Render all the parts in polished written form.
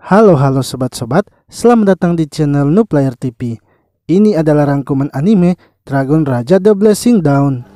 Halo sobat-sobat, selamat datang di channel Nooplayer TV. Ini adalah rangkuman anime Dragon Raja The Blessing Dawn.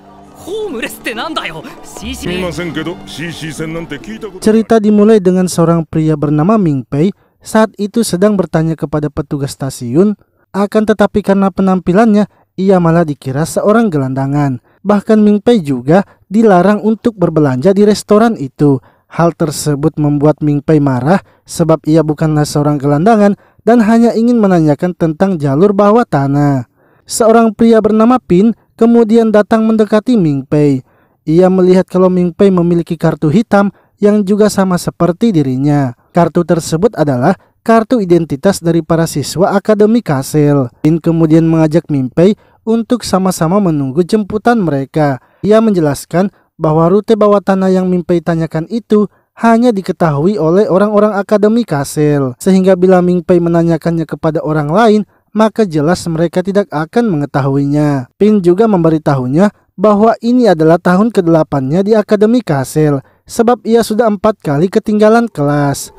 Cerita dimulai dengan seorang pria bernama Mingpei saat itu sedang bertanya kepada petugas stasiun, akan tetapi karena penampilannya ia malah dikira seorang gelandangan. Bahkan Mingpei juga dilarang untuk berbelanja di restoran itu. Hal tersebut membuat Mingpei marah sebab ia bukanlah seorang gelandangan dan hanya ingin menanyakan tentang jalur bawah tanah. Seorang pria bernama Pin kemudian datang mendekati Mingpei. Ia melihat kalau Mingpei memiliki kartu hitam yang juga sama seperti dirinya. Kartu tersebut adalah kartu identitas dari para siswa Akademi Castle. Pin kemudian mengajak Mingpei untuk sama-sama menunggu jemputan mereka. Ia menjelaskan bahwa rute bawah tanah yang Mingpei tanyakan itu hanya diketahui oleh orang-orang Akademi Castle, sehingga bila Mingpei menanyakannya kepada orang lain, maka jelas mereka tidak akan mengetahuinya. Pin juga memberitahunya bahwa ini adalah tahun ke-8-nya di Akademi Castle, sebab ia sudah 4 kali ketinggalan kelas.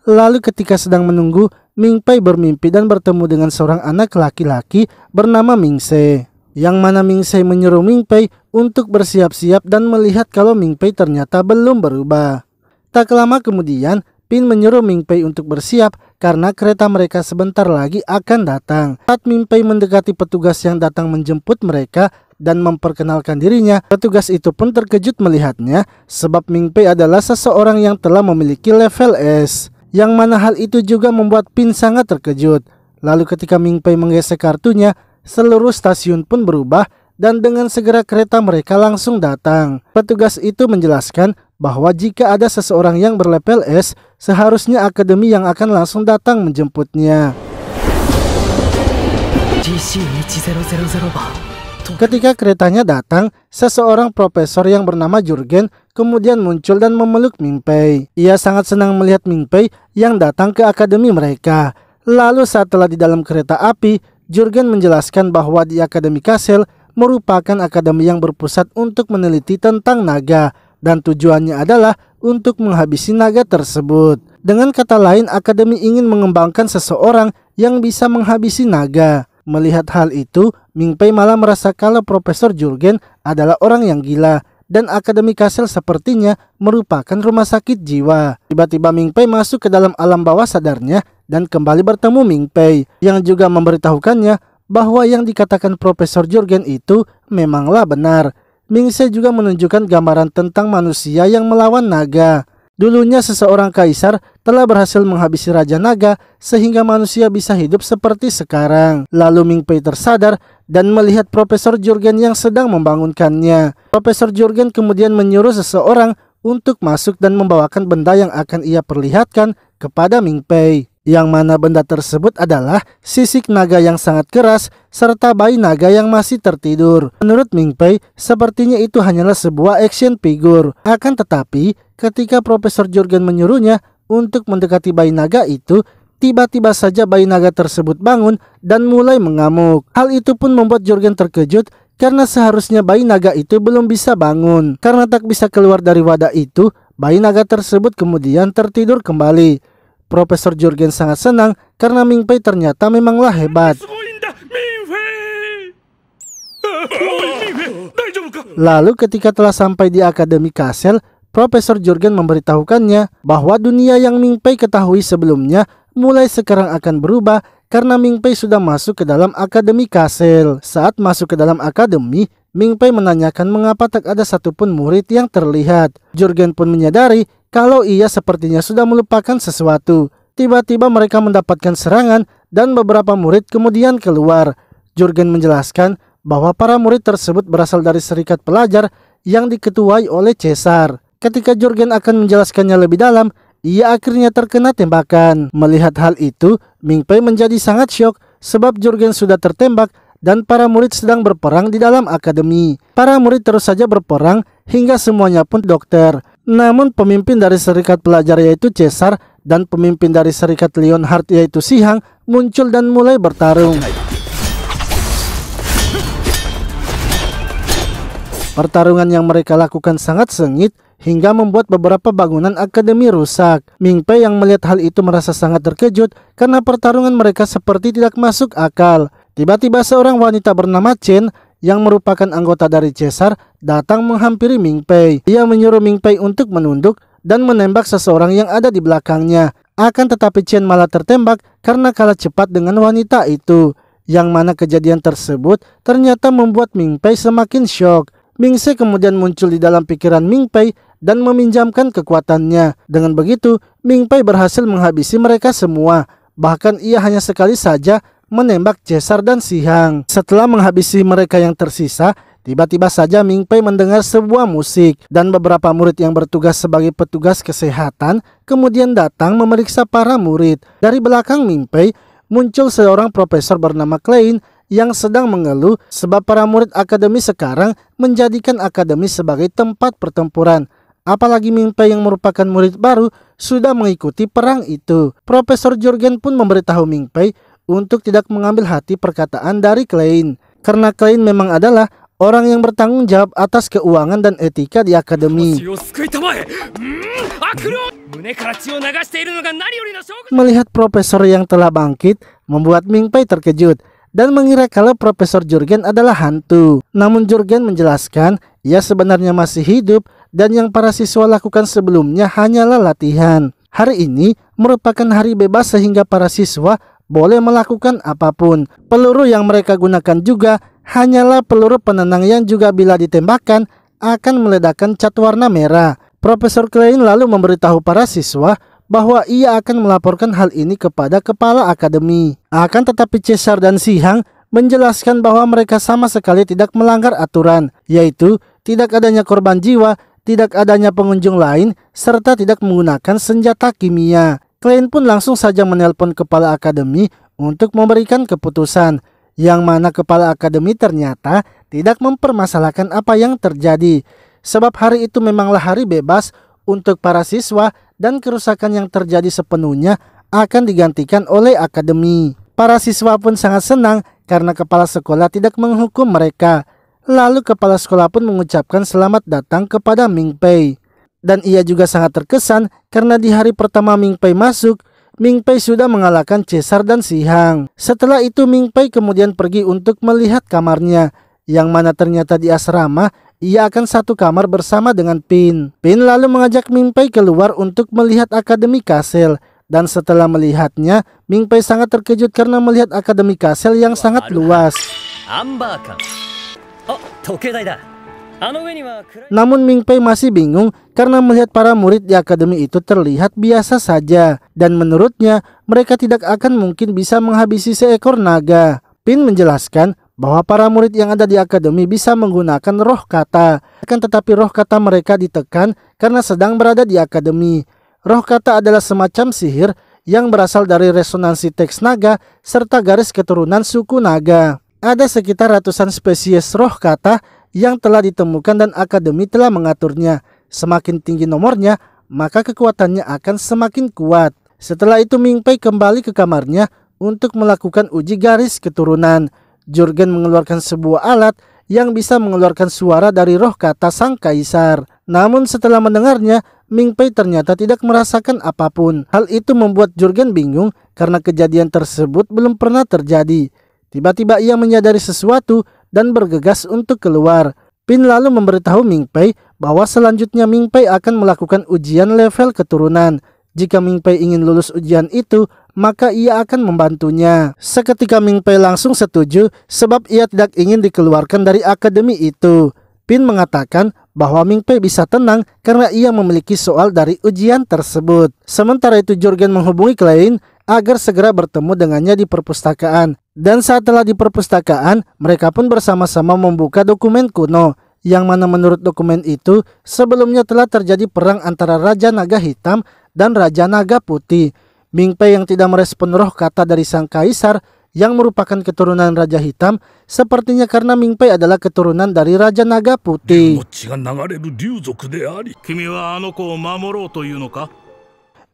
Lalu ketika sedang menunggu, Mingpei bermimpi dan bertemu dengan seorang anak laki-laki bernama Mingse. Yang mana Mingse menyuruh Mingpei untuk bersiap-siap dan melihat kalau Mingpei ternyata belum berubah. Tak lama kemudian, Pin menyuruh Mingpei untuk bersiap karena kereta mereka sebentar lagi akan datang. Saat Mingpei mendekati petugas yang datang menjemput mereka dan memperkenalkan dirinya, petugas itu pun terkejut melihatnya sebab Mingpei adalah seseorang yang telah memiliki level S. Yang mana hal itu juga membuat Pin sangat terkejut. Lalu ketika Mingpei menggesek kartunya, seluruh stasiun pun berubah dan dengan segera kereta mereka langsung datang. Petugas itu menjelaskan bahwa jika ada seseorang yang berlevel S, seharusnya akademi yang akan langsung datang menjemputnya. Ketika keretanya datang, seseorang profesor yang bernama Jurgen kemudian muncul dan memeluk Mingpei. Ia sangat senang melihat Mingpei yang datang ke akademi mereka. Lalu saat telah di dalam kereta api, Jurgen menjelaskan bahwa di Akademi Castle merupakan akademi yang berpusat untuk meneliti tentang naga dan tujuannya adalah untuk menghabisi naga tersebut. Dengan kata lain, akademi ingin mengembangkan seseorang yang bisa menghabisi naga. Melihat hal itu, Mingpei malah merasa kalau Profesor Jurgen adalah orang yang gila dan Akademi Castle sepertinya merupakan rumah sakit jiwa. Tiba-tiba Mingpei masuk ke dalam alam bawah sadarnya dan kembali bertemu Mingpei yang juga memberitahukannya bahwa yang dikatakan Profesor Jurgen itu memanglah benar. Mingse juga menunjukkan gambaran tentang manusia yang melawan naga. Dulunya seseorang kaisar telah berhasil menghabisi Raja Naga sehingga manusia bisa hidup seperti sekarang. Lalu Mingpei tersadar dan melihat Profesor Jurgen yang sedang membangunkannya. Profesor Jurgen kemudian menyuruh seseorang untuk masuk dan membawakan benda yang akan ia perlihatkan kepada Mingpei. Yang mana benda tersebut adalah sisik naga yang sangat keras serta bayi naga yang masih tertidur. Menurut Mingpei, sepertinya itu hanyalah sebuah action figure. Akan tetapi, ketika Profesor Jurgen menyuruhnya untuk mendekati bayi naga itu, tiba-tiba saja bayi naga tersebut bangun dan mulai mengamuk. Hal itu pun membuat Jurgen terkejut karena seharusnya bayi naga itu belum bisa bangun. Karena tak bisa keluar dari wadah itu, bayi naga tersebut kemudian tertidur kembali. Profesor Jurgen sangat senang karena Mingpei ternyata memanglah hebat. Lalu ketika telah sampai di Akademi Castle, Profesor Jurgen memberitahukannya bahwa dunia yang Mingpei ketahui sebelumnya mulai sekarang akan berubah karena Mingpei sudah masuk ke dalam Akademi Castle. Saat masuk ke dalam akademi, Mingpei menanyakan mengapa tak ada satupun murid yang terlihat. Jurgen pun menyadari kalau ia sepertinya sudah melupakan sesuatu. Tiba-tiba mereka mendapatkan serangan dan beberapa murid kemudian keluar. Jurgen menjelaskan bahwa para murid tersebut berasal dari serikat pelajar yang diketuai oleh Caesar. Ketika Jurgen akan menjelaskannya lebih dalam, ia akhirnya terkena tembakan. Melihat hal itu, Mingpei menjadi sangat syok sebab Jurgen sudah tertembak dan para murid sedang berperang di dalam akademi. Para murid terus saja berperang hingga semuanya pun dokter. Namun pemimpin dari serikat pelajar yaitu Caesar dan pemimpin dari serikat Leonhard yaitu Sihang muncul dan mulai bertarung. Pertarungan yang mereka lakukan sangat sengit hingga membuat beberapa bangunan akademi rusak. Ming Pei yang melihat hal itu merasa sangat terkejut karena pertarungan mereka seperti tidak masuk akal. Tiba-tiba seorang wanita bernama Chen yang merupakan anggota dari Caesar datang menghampiri Ming Pei. Ia menyuruh Ming Pei untuk menunduk dan menembak seseorang yang ada di belakangnya. Akan tetapi Chen malah tertembak karena kalah cepat dengan wanita itu. Yang mana kejadian tersebut ternyata membuat Ming Pei semakin syok. Ming Se kemudian muncul di dalam pikiran Ming Pei dan meminjamkan kekuatannya. Dengan begitu, Ming Pei berhasil menghabisi mereka semua. Bahkan ia hanya sekali saja menembak Caesar dan Si Hang. Setelah menghabisi mereka yang tersisa, tiba-tiba saja Ming Pei mendengar sebuah musik dan beberapa murid yang bertugas sebagai petugas kesehatan kemudian datang memeriksa para murid. Dari belakang Ming Pei muncul seorang profesor bernama Klein yang sedang mengeluh sebab para murid akademi sekarang menjadikan akademi sebagai tempat pertempuran. Apalagi Ming Pei yang merupakan murid baru sudah mengikuti perang itu. Profesor Jurgen pun memberitahu Ming Pei untuk tidak mengambil hati perkataan dari Klein, karena Klein memang adalah orang yang bertanggung jawab atas keuangan dan etika di akademi. Melihat profesor yang telah bangkit membuat Ming Pei terkejut dan mengira kalau Profesor Jurgen adalah hantu. Namun Jurgen menjelaskan ia sebenarnya masih hidup dan yang para siswa lakukan sebelumnya hanyalah latihan. Hari ini merupakan hari bebas sehingga para siswa boleh melakukan apapun. Peluru yang mereka gunakan juga hanyalah peluru penenang yang juga bila ditembakkan akan meledakkan cat warna merah. Profesor Klein lalu memberitahu para siswa bahwa ia akan melaporkan hal ini kepada kepala akademi. Akan tetapi Caesar dan Si Hang menjelaskan bahwa mereka sama sekali tidak melanggar aturan, yaitu tidak adanya korban jiwa, tidak adanya pengunjung lain, serta tidak menggunakan senjata kimia. Klein pun langsung saja menelpon kepala akademi untuk memberikan keputusan, yang mana kepala akademi ternyata tidak mempermasalahkan apa yang terjadi, sebab hari itu memanglah hari bebas untuk para siswa dan kerusakan yang terjadi sepenuhnya akan digantikan oleh akademi. Para siswa pun sangat senang karena kepala sekolah tidak menghukum mereka. Lalu kepala sekolah pun mengucapkan selamat datang kepada Ming Pei. Dan ia juga sangat terkesan karena di hari pertama Ming Pei masuk, Ming Pei sudah mengalahkan Caesar dan Si Hang. Setelah itu Ming Pei kemudian pergi untuk melihat kamarnya, yang mana ternyata di asrama ia akan satu kamar bersama dengan Pin. Pin lalu mengajak Ming Pei keluar untuk melihat Akademi Castle. Dan setelah melihatnya, Ming Pei sangat terkejut karena melihat Akademi Castle yang sangat luas. Namun Ming Pei masih bingung karena melihat para murid di akademi itu terlihat biasa saja, dan menurutnya mereka tidak akan mungkin bisa menghabisi seekor naga. Pin menjelaskan bahwa para murid yang ada di akademi bisa menggunakan roh kata, akan tetapi roh kata mereka ditekan karena sedang berada di akademi. Roh kata adalah semacam sihir yang berasal dari resonansi teks naga serta garis keturunan suku naga. Ada sekitar ratusan spesies roh kata yang telah ditemukan dan akademi telah mengaturnya. Semakin tinggi nomornya, maka kekuatannya akan semakin kuat. Setelah itu Ming Pei kembali ke kamarnya untuk melakukan uji garis keturunan. Jurgen mengeluarkan sebuah alat yang bisa mengeluarkan suara dari roh kata sang kaisar. Namun setelah mendengarnya, Ming Pei ternyata tidak merasakan apapun. Hal itu membuat Jurgen bingung karena kejadian tersebut belum pernah terjadi. Tiba-tiba ia menyadari sesuatu dan bergegas untuk keluar. Pin lalu memberitahu Ming Pei bahwa selanjutnya Ming Pei akan melakukan ujian level keturunan. Jika Ming Pei ingin lulus ujian itu, maka ia akan membantunya. Seketika Ming Pei langsung setuju sebab ia tidak ingin dikeluarkan dari akademi itu. Pin mengatakan bahwa Ming Pei bisa tenang karena ia memiliki soal dari ujian tersebut. Sementara itu Jurgen menghubungi Klein agar segera bertemu dengannya di perpustakaan. Dan saat telah di perpustakaan, mereka pun bersama-sama membuka dokumen kuno, yang mana menurut dokumen itu sebelumnya telah terjadi perang antara Raja Naga Hitam dan Raja Naga Putih. Ming Pei yang tidak merespon roh kata dari sang kaisar yang merupakan keturunan Raja Hitam, sepertinya karena Ming Pei adalah keturunan dari Raja Naga Putih.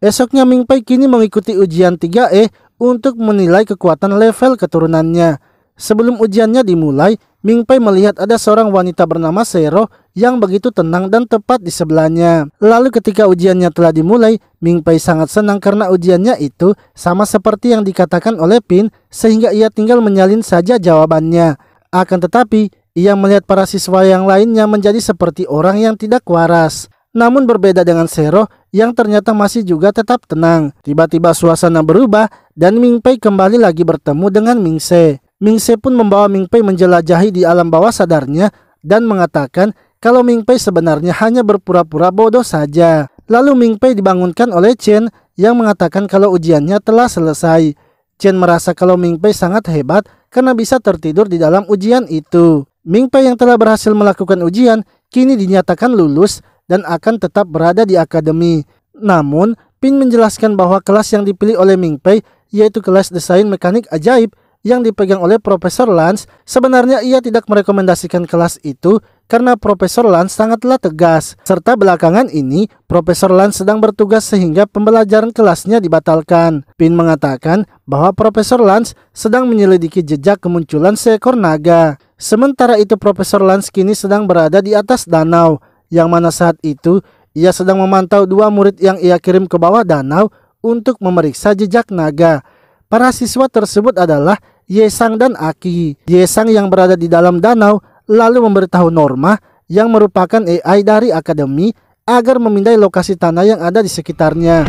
Esoknya Ming Pei kini mengikuti ujian 3E untuk menilai kekuatan level keturunannya. Sebelum ujiannya dimulai, Ming Pei melihat ada seorang wanita bernama Zero yang begitu tenang dan tepat di sebelahnya. Lalu ketika ujiannya telah dimulai, Ming Pei sangat senang karena ujiannya itu sama seperti yang dikatakan oleh Pin, sehingga ia tinggal menyalin saja jawabannya. Akan tetapi, ia melihat para siswa yang lainnya menjadi seperti orang yang tidak waras. Namun berbeda dengan Zero yang ternyata masih juga tetap tenang. Tiba-tiba suasana berubah dan Ming Pei kembali lagi bertemu dengan Ming Se. Ming Se pun membawa Ming Pei menjelajahi di alam bawah sadarnya dan mengatakan kalau Ming Pei sebenarnya hanya berpura-pura bodoh saja. Lalu Ming Pei dibangunkan oleh Chen yang mengatakan kalau ujiannya telah selesai. Chen merasa kalau Ming Pei sangat hebat karena bisa tertidur di dalam ujian itu. Ming Pei yang telah berhasil melakukan ujian kini dinyatakan lulus dan akan tetap berada di akademi. Namun, Pin menjelaskan bahwa kelas yang dipilih oleh Ming Pei yaitu kelas desain mekanik ajaib yang dipegang oleh Profesor Lance. Sebenarnya ia tidak merekomendasikan kelas itu karena Profesor Lance sangatlah tegas. Serta belakangan ini Profesor Lance sedang bertugas sehingga pembelajaran kelasnya dibatalkan. Pin mengatakan bahwa Profesor Lance sedang menyelidiki jejak kemunculan seekor naga. Sementara itu Profesor Lance kini sedang berada di atas danau, yang mana saat itu ia sedang memantau dua murid yang ia kirim ke bawah danau untuk memeriksa jejak naga. Para siswa tersebut adalah Ye Sang dan Aki. Ye Sang yang berada di dalam danau lalu memberitahu Norma yang merupakan AI dari akademi agar memindai lokasi tanah yang ada di sekitarnya.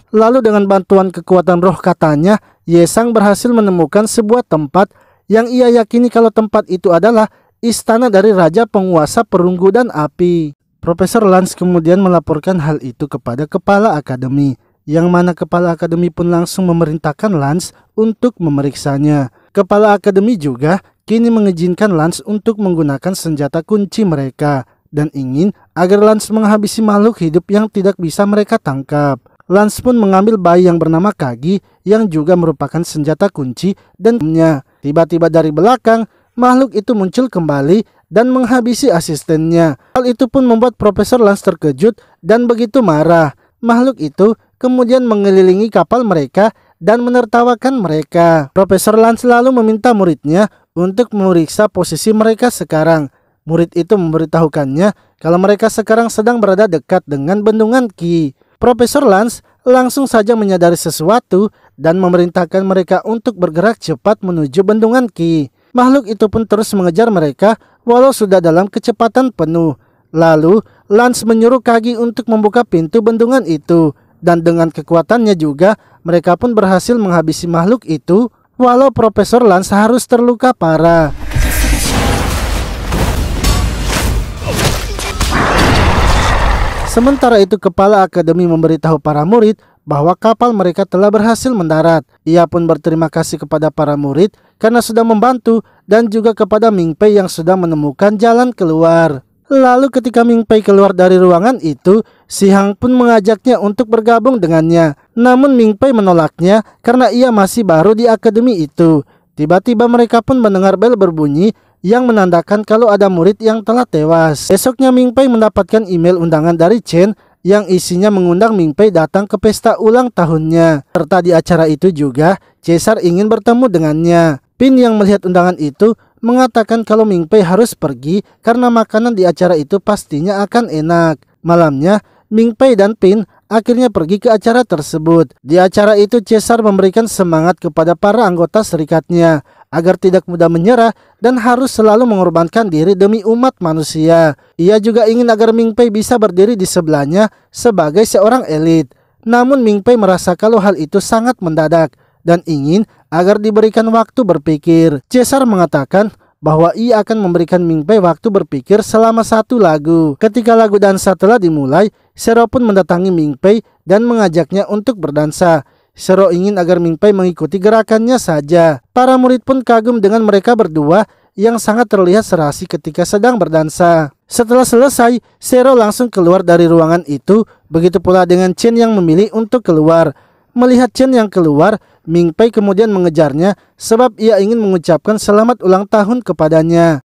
Lalu dengan bantuan kekuatan roh katanya, Ye Sang berhasil menemukan sebuah tempat yang ia yakini kalau tempat itu adalah istana dari Raja Penguasa Perunggu dan Api. Profesor Lance kemudian melaporkan hal itu kepada Kepala Akademi, yang mana Kepala Akademi pun langsung memerintahkan Lance untuk memeriksanya. Kepala Akademi juga kini mengizinkan Lance untuk menggunakan senjata kunci mereka dan ingin agar Lance menghabisi makhluk hidup yang tidak bisa mereka tangkap. Lance pun mengambil bayi yang bernama Kagi yang juga merupakan senjata kunci dan tiba-tiba dari belakang makhluk itu muncul kembali dan menghabisi asistennya. Hal itu pun membuat Profesor Lance terkejut dan begitu marah. Makhluk itu kemudian mengelilingi kapal mereka dan menertawakan mereka. Profesor Lance lalu meminta muridnya untuk memeriksa posisi mereka sekarang. Murid itu memberitahukannya kalau mereka sekarang sedang berada dekat dengan bendungan Qi. Profesor Lance langsung saja menyadari sesuatu dan memerintahkan mereka untuk bergerak cepat menuju bendungan Qi. Makhluk itu pun terus mengejar mereka walau sudah dalam kecepatan penuh. Lalu Lance menyuruh Kagi untuk membuka pintu bendungan itu, dan dengan kekuatannya juga mereka pun berhasil menghabisi makhluk itu walau Profesor Lance harus terluka parah. Sementara itu Kepala Akademi memberitahu para murid bahwa kapal mereka telah berhasil mendarat. Ia pun berterima kasih kepada para murid karena sudah membantu dan juga kepada Ming Pei yang sudah menemukan jalan keluar. Lalu ketika Ming Pei keluar dari ruangan itu, Si Hang pun mengajaknya untuk bergabung dengannya. Namun Ming Pei menolaknya karena ia masih baru di akademi itu. Tiba-tiba mereka pun mendengar bel berbunyi yang menandakan kalau ada murid yang telah tewas. Besoknya Ming Pei mendapatkan email undangan dari Chen yang isinya mengundang Ming Pei datang ke pesta ulang tahunnya. Serta di acara itu juga Caesar ingin bertemu dengannya. Pin yang melihat undangan itu mengatakan kalau Ming Pei harus pergi karena makanan di acara itu pastinya akan enak. Malamnya Ming Pei dan Pin akhirnya pergi ke acara tersebut. Di acara itu Caesar memberikan semangat kepada para anggota serikatnya agar tidak mudah menyerah dan harus selalu mengorbankan diri demi umat manusia. Ia juga ingin agar Ming Pei bisa berdiri di sebelahnya sebagai seorang elit. Namun Ming Pei merasa kalau hal itu sangat mendadak dan ingin agar diberikan waktu berpikir. Caesar mengatakan bahwa ia akan memberikan Ming Pei waktu berpikir selama 1 lagu. Ketika lagu dansa telah dimulai, Zero pun mendatangi Ming Pei dan mengajaknya untuk berdansa. Zero ingin agar Ming Pei mengikuti gerakannya saja. Para murid pun kagum dengan mereka berdua yang sangat terlihat serasi ketika sedang berdansa. Setelah selesai, Zero langsung keluar dari ruangan itu. Begitu pula dengan Chen yang memilih untuk keluar. Melihat Chen yang keluar, Ming Pei kemudian mengejarnya sebab ia ingin mengucapkan selamat ulang tahun kepadanya.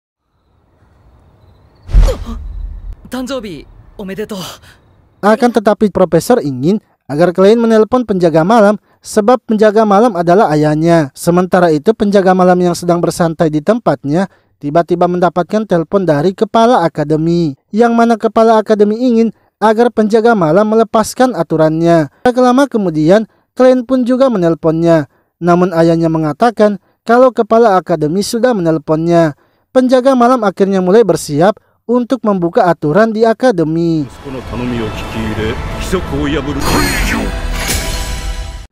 Akan tetapi Profesor ingin agar klien menelpon penjaga malam sebab penjaga malam adalah ayahnya. Sementara itu penjaga malam yang sedang bersantai di tempatnya tiba-tiba mendapatkan telepon dari kepala akademi, yang mana kepala akademi ingin agar penjaga malam melepaskan aturannya. Tak lama kemudian Klein pun juga menelponnya, namun ayahnya mengatakan kalau kepala akademi sudah menelponnya. Penjaga malam akhirnya mulai bersiap untuk membuka aturan di akademi.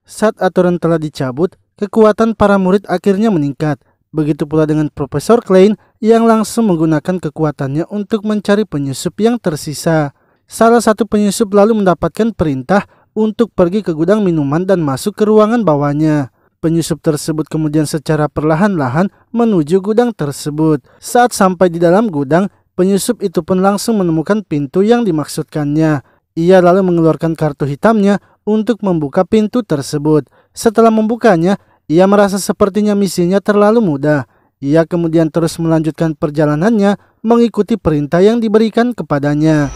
Saat aturan telah dicabut, kekuatan para murid akhirnya meningkat. Begitu pula dengan Profesor Klein yang langsung menggunakan kekuatannya untuk mencari penyusup yang tersisa. Salah satu penyusup lalu mendapatkan perintah untuk pergi ke gudang minuman dan masuk ke ruangan bawahnya. Penyusup tersebut kemudian secara perlahan-lahan menuju gudang tersebut. Saat sampai di dalam gudang, penyusup itu pun langsung menemukan pintu yang dimaksudkannya. Ia lalu mengeluarkan kartu hitamnya untuk membuka pintu tersebut. Setelah membukanya, ia merasa sepertinya misinya terlalu mudah. Ia kemudian terus melanjutkan perjalanannya mengikuti perintah yang diberikan kepadanya.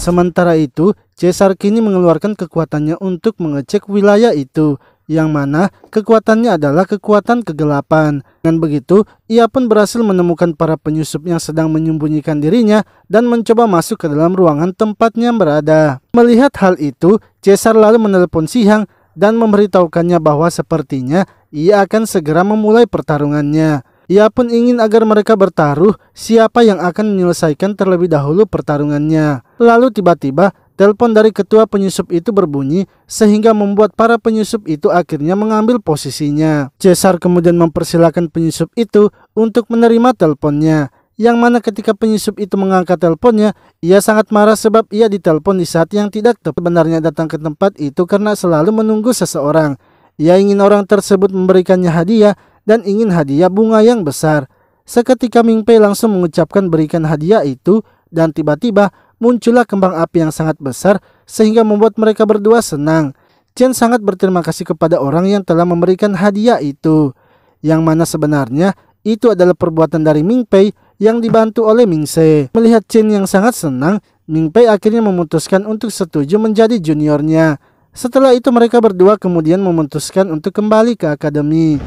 Sementara itu, Caesar kini mengeluarkan kekuatannya untuk mengecek wilayah itu, yang mana kekuatannya adalah kekuatan kegelapan. Dengan begitu, ia pun berhasil menemukan para penyusup yang sedang menyembunyikan dirinya dan mencoba masuk ke dalam ruangan tempatnya berada. Melihat hal itu, Caesar lalu menelepon Shihang dan memberitahukannya bahwa sepertinya ia akan segera memulai pertarungannya. Ia pun ingin agar mereka bertaruh siapa yang akan menyelesaikan terlebih dahulu pertarungannya. Lalu tiba-tiba telepon dari ketua penyusup itu berbunyi sehingga membuat para penyusup itu akhirnya mengambil posisinya. Caesar kemudian mempersilahkan penyusup itu untuk menerima teleponnya. Yang mana ketika penyusup itu mengangkat teleponnya, ia sangat marah sebab ia ditelepon di saat yang tidak tepat. Sebenarnya datang ke tempat itu karena selalu menunggu seseorang. Ia ingin orang tersebut memberikannya hadiah dan ingin hadiah bunga yang besar. Seketika Ming Pei langsung mengucapkan berikan hadiah itu dan tiba-tiba muncullah kembang api yang sangat besar sehingga membuat mereka berdua senang. Chen sangat berterima kasih kepada orang yang telah memberikan hadiah itu, yang mana sebenarnya itu adalah perbuatan dari Ming Pei yang dibantu oleh Ming Se. Melihat Chen yang sangat senang, Ming Pei akhirnya memutuskan untuk setuju menjadi juniornya. Setelah itu mereka berdua kemudian memutuskan untuk kembali ke akademi.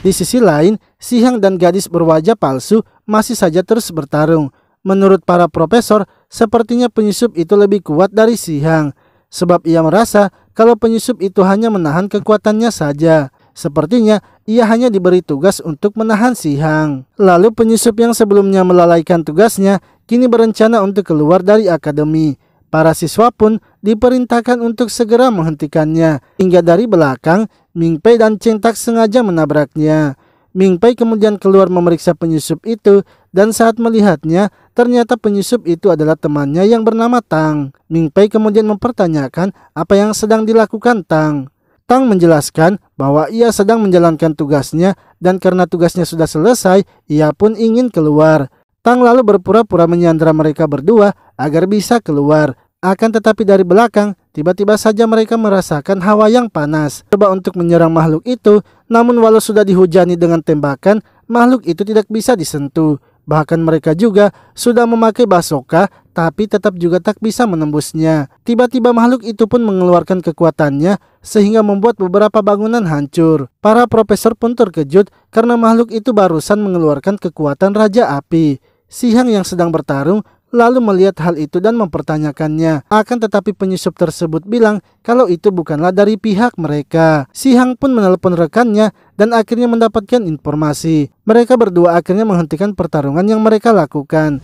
Di sisi lain, Shihang dan gadis berwajah palsu masih saja terus bertarung. Menurut para profesor, sepertinya penyusup itu lebih kuat dari Shihang, sebab ia merasa kalau penyusup itu hanya menahan kekuatannya saja. Sepertinya ia hanya diberi tugas untuk menahan Shihang. Lalu penyusup yang sebelumnya melalaikan tugasnya kini berencana untuk keluar dari akademi. Para siswa pun diperintahkan untuk segera menghentikannya. Hingga dari belakang, Ming Pei dan Cheng Tak sengaja menabraknya. Ming Pei kemudian keluar memeriksa penyusup itu dan saat melihatnya, ternyata penyusup itu adalah temannya yang bernama Tang. Ming Pei kemudian mempertanyakan apa yang sedang dilakukan Tang. Tang menjelaskan bahwa ia sedang menjalankan tugasnya dan karena tugasnya sudah selesai, ia pun ingin keluar. Tang lalu berpura-pura menyandera mereka berdua agar bisa keluar. Akan tetapi dari belakang, tiba-tiba saja mereka merasakan hawa yang panas. Coba untuk menyerang makhluk itu, namun walau sudah dihujani dengan tembakan, makhluk itu tidak bisa disentuh. Bahkan mereka juga sudah memakai basoka, tapi tetap juga tak bisa menembusnya. Tiba-tiba makhluk itu pun mengeluarkan kekuatannya, sehingga membuat beberapa bangunan hancur. Para profesor pun terkejut karena makhluk itu barusan mengeluarkan kekuatan Raja Api. Shihang yang sedang bertarung lalu melihat hal itu dan mempertanyakannya. Akan tetapi penyusup tersebut bilang kalau itu bukanlah dari pihak mereka. Shihang pun menelpon rekannya dan akhirnya mendapatkan informasi. Mereka berdua akhirnya menghentikan pertarungan yang mereka lakukan.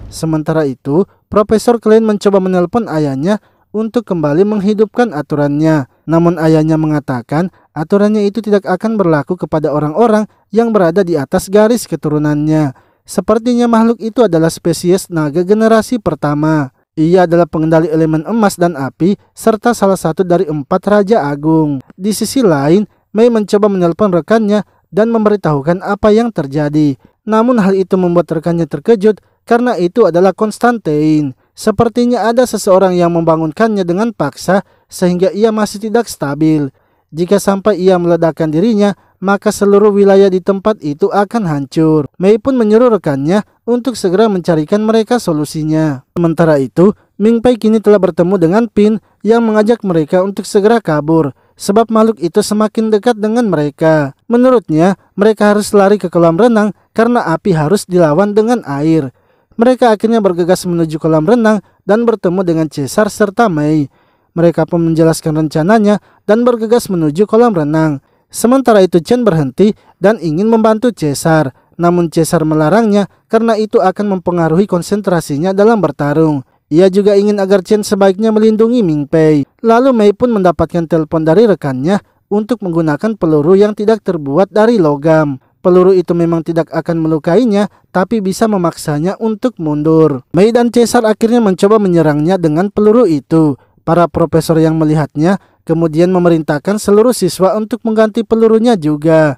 Sementara itu, Profesor Klein mencoba menelpon ayahnya untuk kembali menghidupkan aturannya. Namun ayahnya mengatakan aturannya itu tidak akan berlaku kepada orang-orang yang berada di atas garis keturunannya. Sepertinya makhluk itu adalah spesies naga generasi pertama. Ia adalah pengendali elemen emas dan api serta salah satu dari 4 Raja Agung. Di sisi lain, Mei mencoba menelpon rekannya dan memberitahukan apa yang terjadi. Namun hal itu membuat rekannya terkejut karena itu adalah Konstantin. Sepertinya ada seseorang yang membangunkannya dengan paksa sehingga ia masih tidak stabil. Jika sampai ia meledakkan dirinya, maka seluruh wilayah di tempat itu akan hancur. Mei pun menyuruh rekannya untuk segera mencarikan mereka solusinya. Sementara itu, Ming Pei kini telah bertemu dengan Pin yang mengajak mereka untuk segera kabur, sebab makhluk itu semakin dekat dengan mereka. Menurutnya, mereka harus lari ke kolam renang karena api harus dilawan dengan air. Mereka akhirnya bergegas menuju kolam renang dan bertemu dengan Caesar serta Mei. Mereka pun menjelaskan rencananya dan bergegas menuju kolam renang. Sementara itu Chen berhenti dan ingin membantu Caesar. Namun Caesar melarangnya karena itu akan mempengaruhi konsentrasinya dalam bertarung. Ia juga ingin agar Chen sebaiknya melindungi Ming Pei. Lalu Mei pun mendapatkan telepon dari rekannya untuk menggunakan peluru yang tidak terbuat dari logam. Peluru itu memang tidak akan melukainya, tapi bisa memaksanya untuk mundur. Mei dan Caesar akhirnya mencoba menyerangnya dengan peluru itu. Para profesor yang melihatnya kemudian memerintahkan seluruh siswa untuk mengganti pelurunya juga.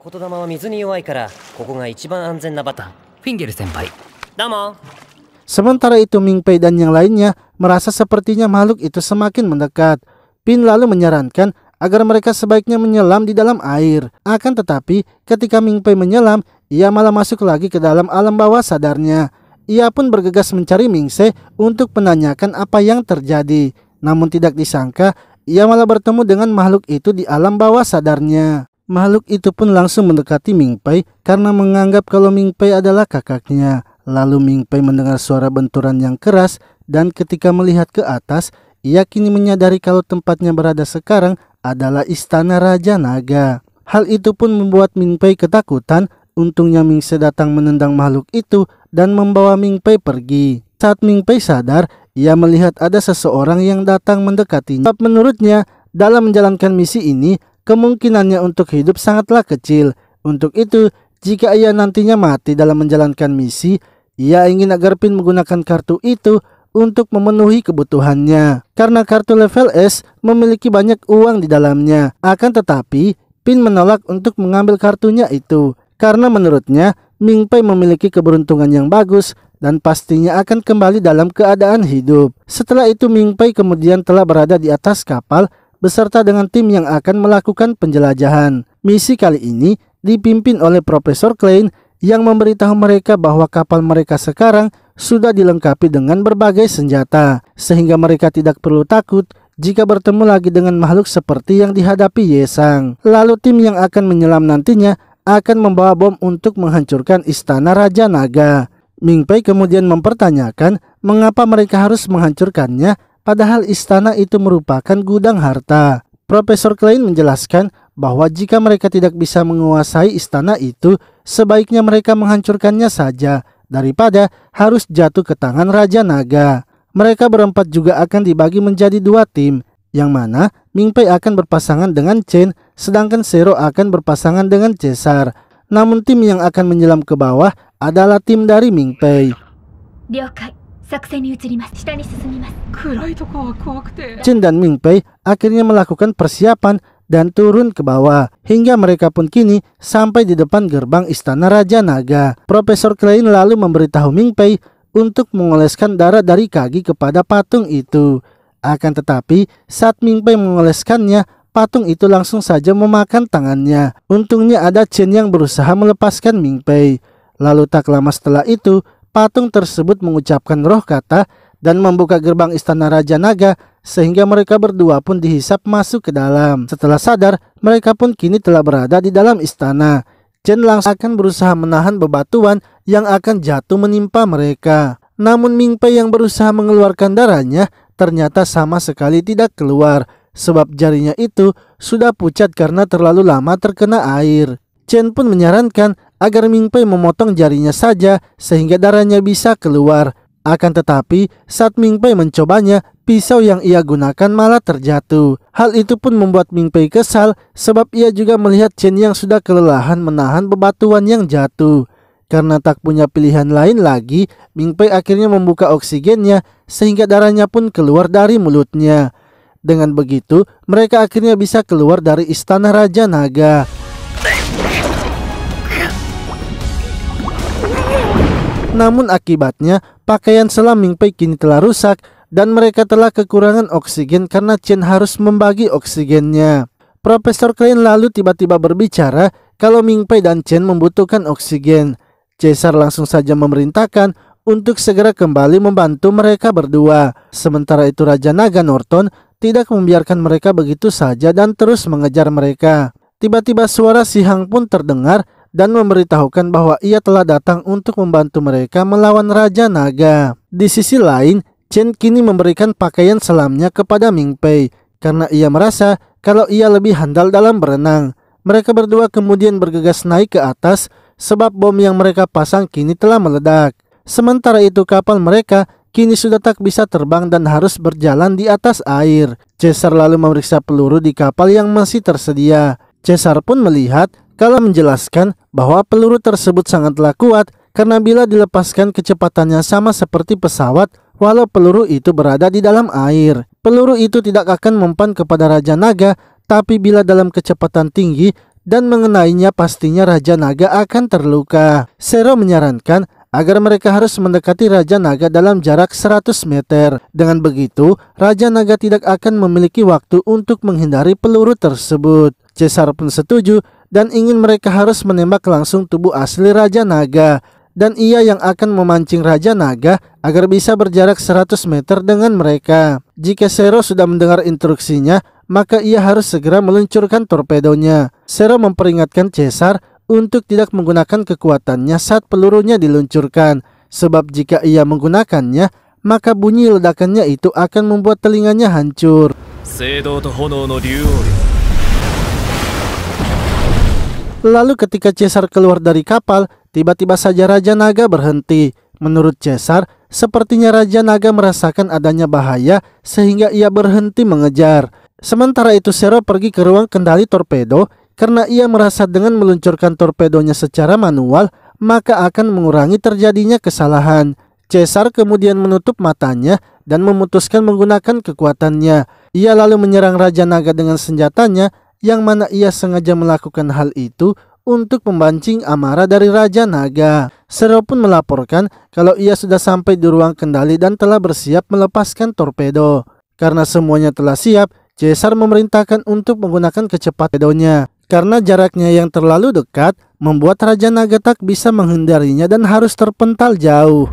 Sementara itu Ming Pei dan yang lainnya merasa sepertinya makhluk itu semakin mendekat. Pin lalu menyarankan agar mereka sebaiknya menyelam di dalam air. Akan tetapi ketika Ming Pei menyelam, ia malah masuk lagi ke dalam alam bawah sadarnya. Ia pun bergegas mencari Ming Se untuk menanyakan apa yang terjadi. Namun tidak disangka, ia malah bertemu dengan makhluk itu di alam bawah sadarnya. Makhluk itu pun langsung mendekati Ming Pei karena menganggap kalau Ming Pei adalah kakaknya. Lalu Ming Pei mendengar suara benturan yang keras dan ketika melihat ke atas, ia kini menyadari kalau tempatnya berada sekarang adalah istana Raja Naga. Hal itu pun membuat Ming Pei ketakutan. Untungnya Ming Se datang menendang makhluk itu dan membawa Ming Pei pergi. Saat Ming Pei sadar, ia melihat ada seseorang yang datang mendekatinya. Menurutnya, dalam menjalankan misi ini, kemungkinannya untuk hidup sangatlah kecil. Untuk itu, jika ia nantinya mati dalam menjalankan misi, ia ingin agar Pin menggunakan kartu itu untuk memenuhi kebutuhannya. Karena kartu level S memiliki banyak uang di dalamnya. Akan tetapi, Pin menolak untuk mengambil kartunya itu. Karena menurutnya, Ming Pei memiliki keberuntungan yang bagus dan pastinya akan kembali dalam keadaan hidup. Setelah itu Ming Pei kemudian telah berada di atas kapal beserta dengan tim yang akan melakukan penjelajahan. Misi kali ini dipimpin oleh Profesor Klein yang memberitahu mereka bahwa kapal mereka sekarang sudah dilengkapi dengan berbagai senjata, sehingga mereka tidak perlu takut jika bertemu lagi dengan makhluk seperti yang dihadapi Ye Sang. Lalu tim yang akan menyelam nantinya akan membawa bom untuk menghancurkan istana Raja Naga. Ming Pei kemudian mempertanyakan mengapa mereka harus menghancurkannya padahal istana itu merupakan gudang harta. Profesor Klein menjelaskan bahwa jika mereka tidak bisa menguasai istana itu, sebaiknya mereka menghancurkannya saja daripada harus jatuh ke tangan Raja Naga. Mereka berempat juga akan dibagi menjadi dua tim, yang mana Ming Pei akan berpasangan dengan Chen, sedangkan Zero akan berpasangan dengan Caesar. Namun tim yang akan menyelam ke bawah adalah tim dari Ming Pei. Chen dan Ming Pei akhirnya melakukan persiapan dan turun ke bawah, hingga mereka pun kini sampai di depan gerbang istana Raja Naga. Profesor Klein lalu memberitahu Ming Pei untuk mengoleskan darah dari kaki kepada patung itu. Akan tetapi saat Ming Pei mengoleskannya, patung itu langsung saja memakan tangannya. Untungnya ada Chen yang berusaha melepaskan Ming Pei. Lalu tak lama setelah itu, patung tersebut mengucapkan roh kata dan membuka gerbang istana Raja Naga sehingga mereka berdua pun dihisap masuk ke dalam. Setelah sadar, mereka pun kini telah berada di dalam istana. Chen langsung akan berusaha menahan bebatuan yang akan jatuh menimpa mereka. Namun Ming Pei yang berusaha mengeluarkan darahnya ternyata sama sekali tidak keluar, sebab jarinya itu sudah pucat karena terlalu lama terkena air. Chen pun menyarankan agar Ming Pei memotong jarinya saja sehingga darahnya bisa keluar. Akan tetapi saat Ming Pei mencobanya, pisau yang ia gunakan malah terjatuh. Hal itu pun membuat Ming Pei kesal sebab ia juga melihat Chen yang sudah kelelahan menahan bebatuan yang jatuh. Karena tak punya pilihan lain lagi, Ming Pei akhirnya membuka oksigennya sehingga darahnya pun keluar dari mulutnya. Dengan begitu, mereka akhirnya bisa keluar dari istana Raja Naga. Namun akibatnya, pakaian selam Ming Pei kini telah rusak dan mereka telah kekurangan oksigen karena Chen harus membagi oksigennya. Profesor Klein lalu tiba-tiba berbicara kalau Ming Pei dan Chen membutuhkan oksigen. Caesar langsung saja memerintahkan untuk segera kembali membantu mereka berdua. Sementara itu Raja Naga Norton tidak membiarkan mereka begitu saja dan terus mengejar mereka. Tiba-tiba suara Si Hang pun terdengar dan memberitahukan bahwa ia telah datang untuk membantu mereka melawan Raja Naga. Di sisi lain, Chen kini memberikan pakaian selamnya kepada Ming Pei karena ia merasa kalau ia lebih handal dalam berenang. Mereka berdua kemudian bergegas naik ke atas sebab bom yang mereka pasang kini telah meledak. Sementara itu kapal mereka kini sudah tak bisa terbang dan harus berjalan di atas air. Caesar lalu memeriksa peluru di kapal yang masih tersedia. Caesar pun melihat kalau menjelaskan bahwa peluru tersebut sangatlah kuat karena bila dilepaskan kecepatannya sama seperti pesawat walau peluru itu berada di dalam air. Peluru itu tidak akan mempan kepada Raja Naga, tapi bila dalam kecepatan tinggi dan mengenainya pastinya Raja Naga akan terluka. Zero menyarankan agar mereka harus mendekati Raja Naga dalam jarak 100 meter. Dengan begitu, Raja Naga tidak akan memiliki waktu untuk menghindari peluru tersebut. Caesar pun setuju dan ingin mereka harus menembak langsung tubuh asli Raja Naga. Dan ia yang akan memancing Raja Naga agar bisa berjarak 100 meter dengan mereka. Jika Zero sudah mendengar instruksinya, maka ia harus segera meluncurkan torpedonya. Zero memperingatkan Caesar untuk tidak menggunakan kekuatannya saat pelurunya diluncurkan, sebab jika ia menggunakannya, maka bunyi ledakannya itu akan membuat telinganya hancur. Lalu ketika Caesar keluar dari kapal, tiba-tiba saja Raja Naga berhenti. Menurut Caesar, sepertinya Raja Naga merasakan adanya bahaya sehingga ia berhenti mengejar. Sementara itu Zero pergi ke ruang kendali torpedo karena ia merasa dengan meluncurkan torpedonya secara manual maka akan mengurangi terjadinya kesalahan. Caesar kemudian menutup matanya dan memutuskan menggunakan kekuatannya. Ia lalu menyerang Raja Naga dengan senjatanya, yang mana ia sengaja melakukan hal itu untuk membancing amarah dari Raja Naga. Zero pun melaporkan kalau ia sudah sampai di ruang kendali dan telah bersiap melepaskan torpedo. Karena semuanya telah siap, Caesar memerintahkan untuk menggunakan kecepatannya. Karena jaraknya yang terlalu dekat, membuat Raja Naga tak bisa menghindarinya dan harus terpental jauh.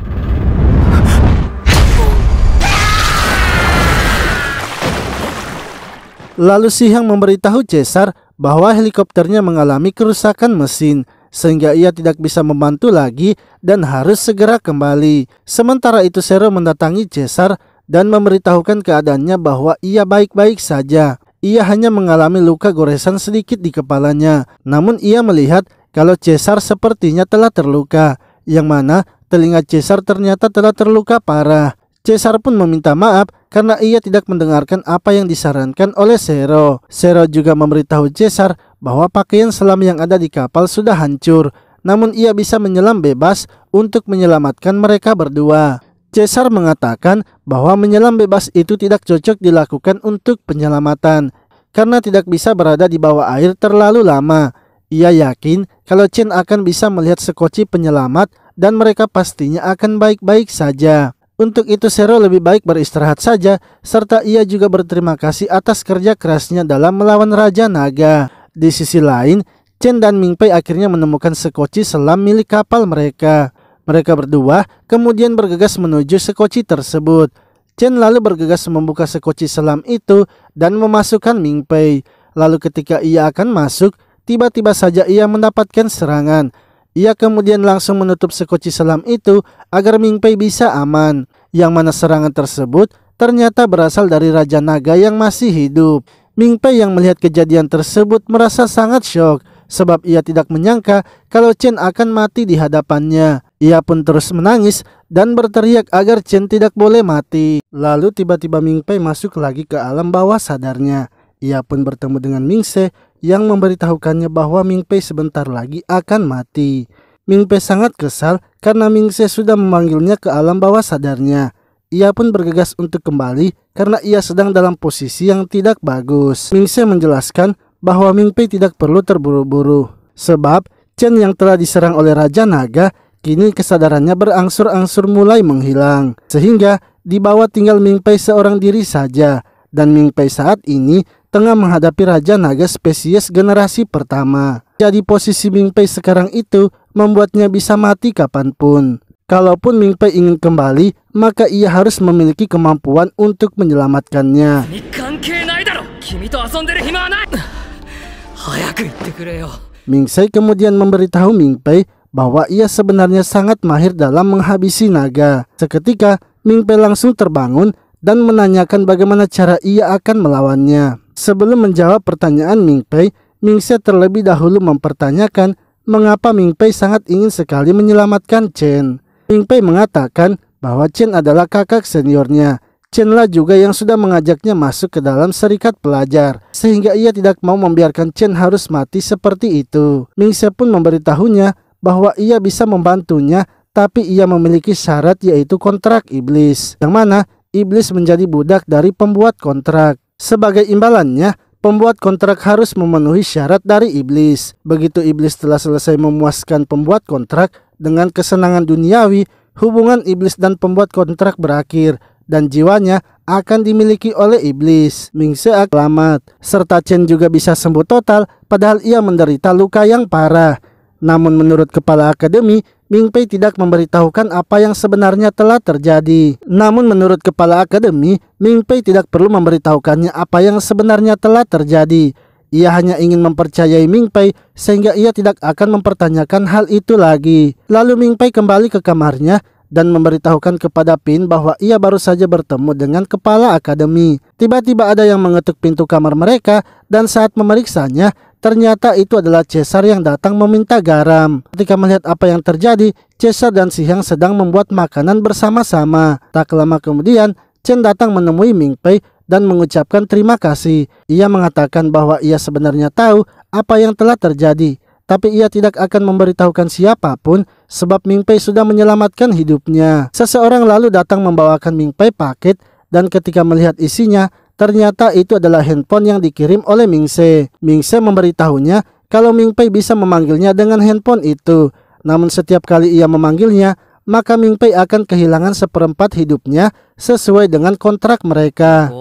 Lalu Si Hang memberitahu Caesar bahwa helikopternya mengalami kerusakan mesin, sehingga ia tidak bisa membantu lagi dan harus segera kembali. Sementara itu Zero mendatangi Caesar dan memberitahukan keadaannya bahwa ia baik-baik saja. Ia hanya mengalami luka goresan sedikit di kepalanya. Namun ia melihat kalau Caesar sepertinya telah terluka, yang mana telinga Caesar ternyata telah terluka parah. Caesar pun meminta maaf karena ia tidak mendengarkan apa yang disarankan oleh Zero. Zero juga memberitahu Caesar bahwa pakaian selam yang ada di kapal sudah hancur, namun ia bisa menyelam bebas untuk menyelamatkan mereka berdua. Caesar mengatakan bahwa menyelam bebas itu tidak cocok dilakukan untuk penyelamatan karena tidak bisa berada di bawah air terlalu lama. Ia yakin kalau Chen akan bisa melihat sekoci penyelamat dan mereka pastinya akan baik-baik saja. Untuk itu Zero lebih baik beristirahat saja, serta ia juga berterima kasih atas kerja kerasnya dalam melawan Raja Naga. Di sisi lain, Chen dan Ming Pei akhirnya menemukan sekoci selam milik kapal mereka. Mereka berdua kemudian bergegas menuju sekoci tersebut. Chen lalu bergegas membuka sekoci selam itu dan memasukkan Ming Pei. Lalu ketika ia akan masuk, tiba-tiba saja ia mendapatkan serangan. Ia kemudian langsung menutup sekoci selam itu agar Ming Pei bisa aman. Yang mana serangan tersebut ternyata berasal dari Raja Naga yang masih hidup. Ming Pei yang melihat kejadian tersebut merasa sangat syok, sebab ia tidak menyangka kalau Chen akan mati di hadapannya. Ia pun terus menangis dan berteriak agar Chen tidak boleh mati. Lalu tiba-tiba Ming Pei masuk lagi ke alam bawah sadarnya. Ia pun bertemu dengan Ming Se yang memberitahukannya bahwa Ming Pei sebentar lagi akan mati. Ming Pei sangat kesal karena Ming Se sudah memanggilnya ke alam bawah sadarnya. Ia pun bergegas untuk kembali karena ia sedang dalam posisi yang tidak bagus. Ming Se menjelaskan bahwa Ming Pei tidak perlu terburu-buru, sebab Chen yang telah diserang oleh Raja Naga kini kesadarannya berangsur-angsur mulai menghilang, sehingga di bawah tinggal Ming Pei seorang diri saja. Dan Ming Pei saat ini tengah menghadapi Raja Naga spesies generasi pertama. Jadi posisi Ming Pei sekarang itu membuatnya bisa mati kapanpun. Kalaupun Ming Pei ingin kembali, maka ia harus memiliki kemampuan untuk menyelamatkannya. Ming Sei kemudian memberitahu Ming Pei bahwa ia sebenarnya sangat mahir dalam menghabisi naga. Seketika, Ming Pei langsung terbangun dan menanyakan bagaimana cara ia akan melawannya. Sebelum menjawab pertanyaan Ming Pei, Ming Sei terlebih dahulu mempertanyakan mengapa Ming Pei sangat ingin sekali menyelamatkan Chen. Ming Pei mengatakan bahwa Chen adalah kakak seniornya. Chen lah juga yang sudah mengajaknya masuk ke dalam serikat pelajar, sehingga ia tidak mau membiarkan Chen harus mati seperti itu. Ming Sei pun memberitahunya bahwa ia bisa membantunya, tapi ia memiliki syarat, yaitu kontrak iblis, yang mana iblis menjadi budak dari pembuat kontrak. Sebagai imbalannya, pembuat kontrak harus memenuhi syarat dari iblis. Begitu iblis telah selesai memuaskan pembuat kontrak dengan kesenangan duniawi, hubungan iblis dan pembuat kontrak berakhir dan jiwanya akan dimiliki oleh iblis. Ming Sei selamat, serta Chen juga bisa sembuh total padahal ia menderita luka yang parah. Namun menurut kepala akademi, Ming Pei tidak memberitahukan apa yang sebenarnya telah terjadi. Namun menurut kepala akademi, Ming Pei tidak perlu memberitahukannya apa yang sebenarnya telah terjadi. Ia hanya ingin mempercayai Ming Pei sehingga ia tidak akan mempertanyakan hal itu lagi. Lalu Ming Pei kembali ke kamarnya dan memberitahukan kepada Pin bahwa ia baru saja bertemu dengan kepala akademi. Tiba-tiba ada yang mengetuk pintu kamar mereka dan saat memeriksanya, ternyata itu adalah Caesar yang datang meminta garam. Ketika melihat apa yang terjadi, Caesar dan Si Hyang sedang membuat makanan bersama-sama. Tak lama kemudian, Chen datang menemui Ming Pei dan mengucapkan terima kasih. Ia mengatakan bahwa ia sebenarnya tahu apa yang telah terjadi, tapi ia tidak akan memberitahukan siapapun sebab Ming Pei sudah menyelamatkan hidupnya. Seseorang lalu datang membawakan Ming Pei paket dan ketika melihat isinya, ternyata itu adalah handphone yang dikirim oleh Ming Sei. Ming Sei memberitahunya kalau Ming Pei bisa memanggilnya dengan handphone itu. Namun setiap kali ia memanggilnya, maka Ming Pei akan kehilangan seperempat hidupnya sesuai dengan kontrak mereka.